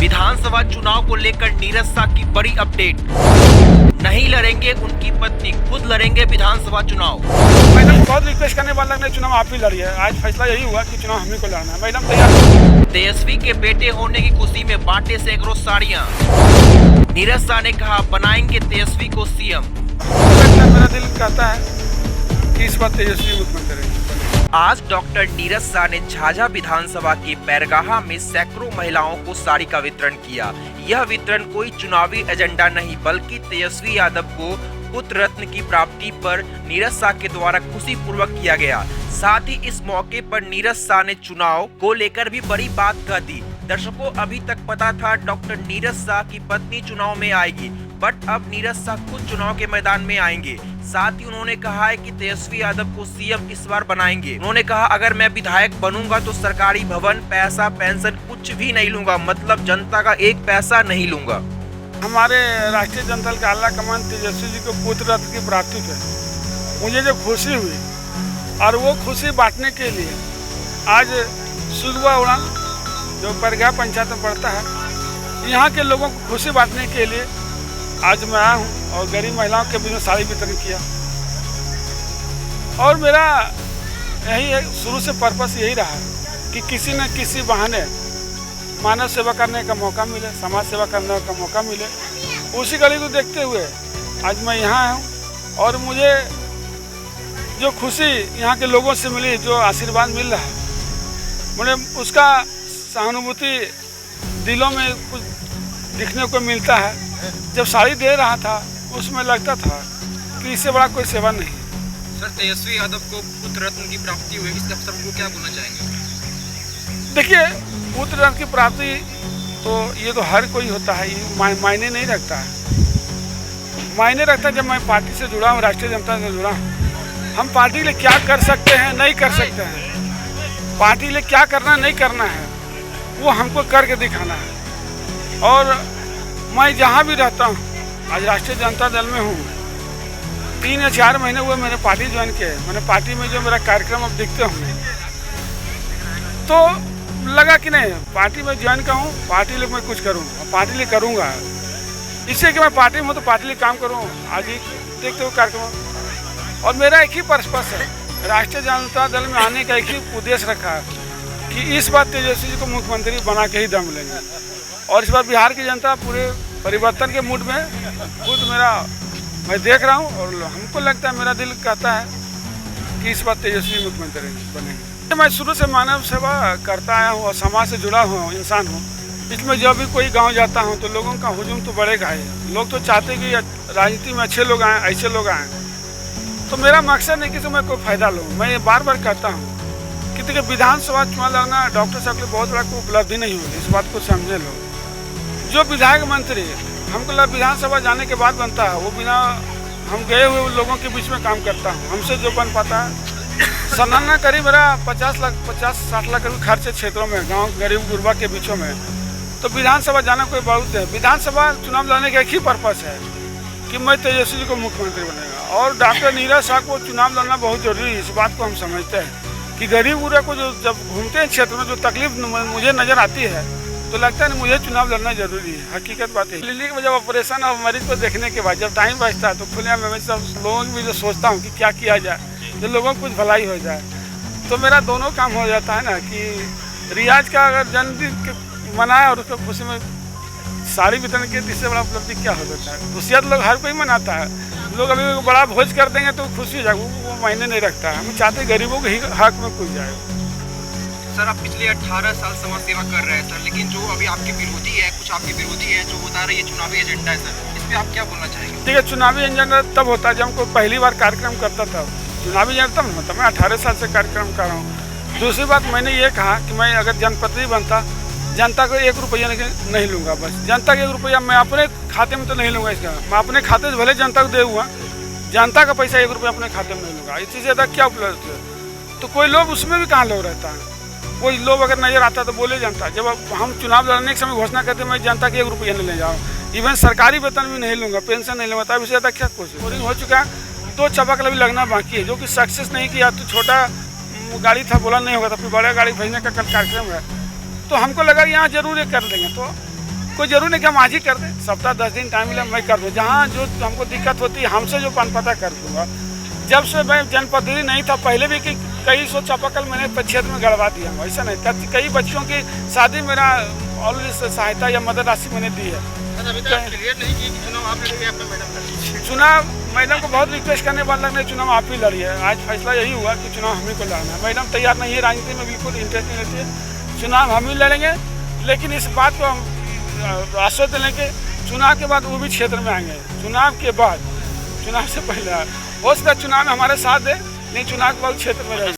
विधानसभा चुनाव को लेकर नीरज शाह की बड़ी अपडेट। नहीं लड़ेंगे उनकी पत्नी, खुद लड़ेंगे विधानसभा चुनाव। मैडम बहुत रिक्वेस्ट करने वाला नहीं, चुनाव आप ही लड़िए। आज फैसला यही हुआ कि चुनाव हम ही को लड़ना है। मैडम तैयार। तेजस्वी के बेटे होने की खुशी में बांटे सैकड़ों साड़ियां। नीरज शाह ने कहा बनाएंगे तेजस्वी को सीएम। मेरा दिल कहता है कि इस बार तेजस्वी मुख्यमंत्री। आज डॉक्टर नीरज शाह ने झाझा विधानसभा के बैरगाहा में सैकड़ों महिलाओं को साड़ी का वितरण किया। यह वितरण कोई चुनावी एजेंडा नहीं बल्कि तेजस्वी यादव को पुत्र रत्न की प्राप्ति पर नीरज शाह के द्वारा खुशी पूर्वक किया गया। साथ ही इस मौके पर नीरज शाह ने चुनाव को लेकर भी बड़ी बात कह दी। दर्शकों, अभी तक पता था डॉक्टर नीरज शाह की पत्नी चुनाव में आएगी, बट अब नीरज शाह खुद चुनाव के मैदान में आएंगे। साथ ही उन्होंने कहा है कि तेजस्वी यादव को सीएम इस बार बनाएंगे। उन्होंने कहा अगर मैं विधायक बनूंगा तो सरकारी भवन, पैसा, पेंशन कुछ भी नहीं लूंगा, मतलब जनता का एक पैसा नहीं लूंगा। हमारे राष्ट्रीय जनता दल के आला कमान तेजस्वी जी को पुत्र रत्न की प्राप्ति पे मुझे जो खुशी हुई और वो खुशी बांटने के लिए आज सुरवा उड़ान जो बैरगाह पंचायत में पड़ता है, यहाँ के लोगों को खुशी बांटने के लिए आज मैं आया हूँ और गरीब महिलाओं के बीच में साड़ी वितरण किया। और मेरा यही है, शुरू से पर्पस यही रहा कि किसी न किसी बहाने मानव सेवा करने का मौका मिले, समाज सेवा करने का मौका मिले। उसी कड़ी को देखते हुए आज मैं यहाँ आया हूँ और मुझे जो खुशी यहाँ के लोगों से मिली, जो आशीर्वाद मिल रहा है, मुझे उसका सहानुभूति दिलों में कुछ दिखने को मिलता है। जब साड़ी दे रहा था उसमें लगता था कि इससे बड़ा कोई सेवा नहीं। सर, तेजस्वी यादव को पुत्र रत्न की प्राप्ति हुई, इस अवसर को क्या बोलना चाहेंगे? देखिए, पुत्र रत्न की प्राप्ति तो ये तो हर कोई होता है, ये मायने नहीं रखता है। मायने रखता है जब मैं पार्टी से जुड़ा हूँ, राष्ट्रीय जनता से जुड़ा हूँ। हम पार्टी के लिए क्या कर सकते हैं, नहीं कर सकते हैं, पार्टी के लिए क्या करना नहीं करना है, वो हमको करके दिखाना है। और मैं जहाँ भी रहता हूँ, आज राष्ट्रीय जनता दल में हूँ, 3 या 4 महीने हुए मैंने पार्टी ज्वाइन किया। मैंने पार्टी में जो मेरा कार्यक्रम अब दिखते हूँ तो लगा कि नहीं, पार्टी में ज्वाइन का हूँ, पार्टी लिए मैं कुछ करूँ, पार्टी लिए करूँगा। इससे कि मैं पार्टी में हूँ तो पार्टी लिए काम करूँ। आज ही देखते हुए कार्यक्रम और मेरा एक ही पर्पस है, राष्ट्रीय जनता दल में आने का एक ही उद्देश्य रखा है कि इस बार तेजस्वी जी को मुख्यमंत्री बना के ही दम लेंगे। और इस बार बिहार की जनता पूरे परिवर्तन के मूड में खुद मैं देख रहा हूँ और हमको लगता है, मेरा दिल कहता है कि इस बार तेजस्वी मुख्यमंत्री बनेंगे। मैं शुरू से मानव सेवा करता आया हूँ और समाज से जुड़ा हुआ इंसान हूँ। इसमें जब भी कोई गांव जाता हूँ तो लोगों का हुजूम तो बढ़ेगा ही। लोग तो चाहते कि राजनीति में अच्छे लोग आएँ, ऐसे लोग आएँ। तो मेरा मकसद नहीं कि मैं कोई फायदा लूँ। मैं ये बार बार कहता हूँ कि देखिए, विधानसभा चुनाव लड़ना डॉक्टर साहब के लिए बहुत बड़ा कोई उपलब्धि नहीं होगी, इस बात को समझे लोग। जो विधायक मंत्री हमको विधानसभा जाने के बाद बनता है, वो बिना हम गए हुए लोगों के बीच में काम करता हूँ। हमसे जो बन पाता है, सालाना करीब मेरा 50-60 लाख खर्च है क्षेत्रों में, गांव गरीब गुरबा के बीचों में। तो विधानसभा जाना कोई बहुत है। विधानसभा चुनाव लड़ने का एक ही पर्पस है कि मैं तेजस्वी जी को मुख्यमंत्री बनेगा। और डॉक्टर नीरज शाह को चुनाव लड़ना बहुत जरूरी है। इस बात को हम समझते हैं कि गरीब गुरबा को जो जब घूमते हैं क्षेत्र में, जो तकलीफ मुझे नजर आती है तो लगता है मुझे चुनाव लड़ना जरूरी है। हकीकत बात है। दिल्ली में जब ऑपरेशन और मरीज को देखने के बाद जब टाइम बचता है तो खुले मैं सब लोगों की भी जो सोचता हूँ कि क्या किया जाए, जो लोगों को कुछ भलाई हो जाए। तो मेरा दोनों काम हो जाता है ना कि रियाज का अगर जन्मदिन मनाए और उसको खुशी में साड़ी वितरण के, इससे बड़ा उपलब्धि क्या हो जाता है। खुशियाँ तो लोग हर कोई मनाता है। लोग अभी बड़ा भोज कर देंगे तो खुशी हो जाएगी, वो मायने नहीं रखता है। हम चाहते गरीबों के हक में कुछ जाए। सर, आप पिछले 18 साल समाज सेवा कर रहे हैं सर, लेकिन जो अभी आपके विरोधी है, कुछ आपके विरोधी है जो बता रहे हैं ये चुनावी एजेंडा है सर, इस पर आप क्या बोलना चाहेंगे? ठीक है, चुनावी एजेंडा तब होता है जब हमको पहली बार कार्यक्रम करता था। चुनावी एजेंडा तब होता। मैं 18 साल से कार्यक्रम कर रहा हूँ। दूसरी बात, मैंने ये कहा कि मैं अगर जनप्रतिनिधि बनता, जनता को 1 रुपया नहीं लूँगा। बस जनता का 1 रुपया मैं अपने खाते में तो नहीं लूँगा। इसका मैं अपने खाते से भले जनता को दे हुआ, जनता का पैसा 1 रुपया अपने खाते में नहीं लूँगा। इससे ज़्यादा क्या उपलब्ध है? तो कोई लोग उसमें भी कहाँ लोग रहता है। कोई लोग अगर नजर आता तो बोले जनता। जब हम चुनाव लड़ने के समय घोषणा करते मैं जनता के 1 रुपया नहीं ले जाऊँ, इवन सरकारी वेतन भी नहीं लूँगा, पेंशन नहीं लूँगा। तब इससे ज़्यादा क्या कुछ बोरिंग हो चुका है। 2 चापाकल भी लगना बाकी है, जो कि सक्सेस नहीं किया। तो छोटा गाड़ी था, बोला नहीं होगा, तो फिर बड़ा गाड़ी भेजने का कल कार्यक्रम है। तो हमको लगा यहाँ जरूर ये कर देंगे। तो कोई जरूर नहीं कि हम आज ही कर दें, सप्ताह 10 दिन टाइम मिले मैं कर दूँ। जहाँ जो हमको दिक्कत होती है हमसे जो पता कर दूँगा। जब से मैं जनप्रतिनिधि नहीं था पहले भी कि कई सौ चापाकल मैंने क्षेत्र में गड़वा दिया, ऐसा नहीं था। कई बच्चों की शादी मेरा ऑलरेडी सहायता या मदद राशि मैंने दी है। चुनाव मैडम को बहुत रिक्वेस्ट करने बाद लगने चुनाव आप ही लड़िए। आज फैसला यही हुआ कि चुनाव हम ही को लड़ना है। मैडम तैयार नहीं है, राजनीति में बिल्कुल इंटरेस्ट नहीं लेती है। चुनाव हम ही लड़ेंगे, लेकिन इस बात को हम आश्वस्त लें कि चुनाव के बाद वो भी क्षेत्र में आएंगे। चुनाव के बाद, चुनाव से पहले हो सकता है चुनाव में हमारे साथ दे, नहीं चुनाव के बाद क्षेत्र में रहेंगे।